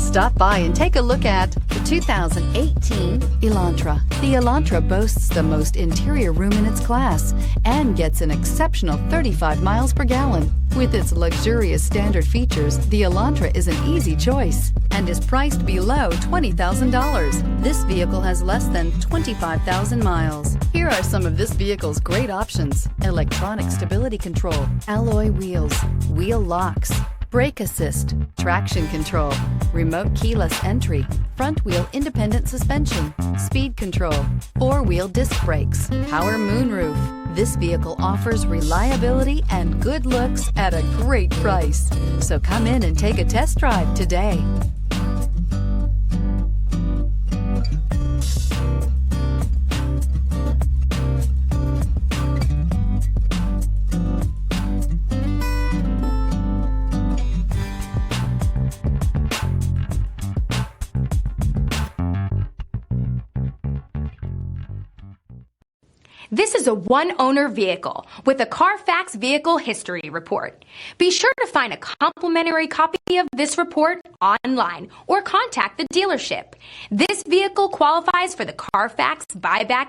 Stop by and take a look at the 2018 Elantra. The Elantra boasts the most interior room in its class and gets an exceptional 35 miles per gallon. With its luxurious standard features, the Elantra is an easy choice and is priced below $20,000. This vehicle has less than 25,000 miles. Here are some of this vehicle's great options: electronic stability control, alloy wheels, wheel locks, brake assist, traction control, remote keyless entry, front wheel independent suspension, speed control, four-wheel disc brakes, power moonroof. This vehicle offers reliability and good looks at a great price. So come in and take a test drive today. This is a one-owner vehicle with a Carfax Vehicle History Report. Be sure to find a complimentary copy of this report online or contact the dealership. This vehicle qualifies for the Carfax buyback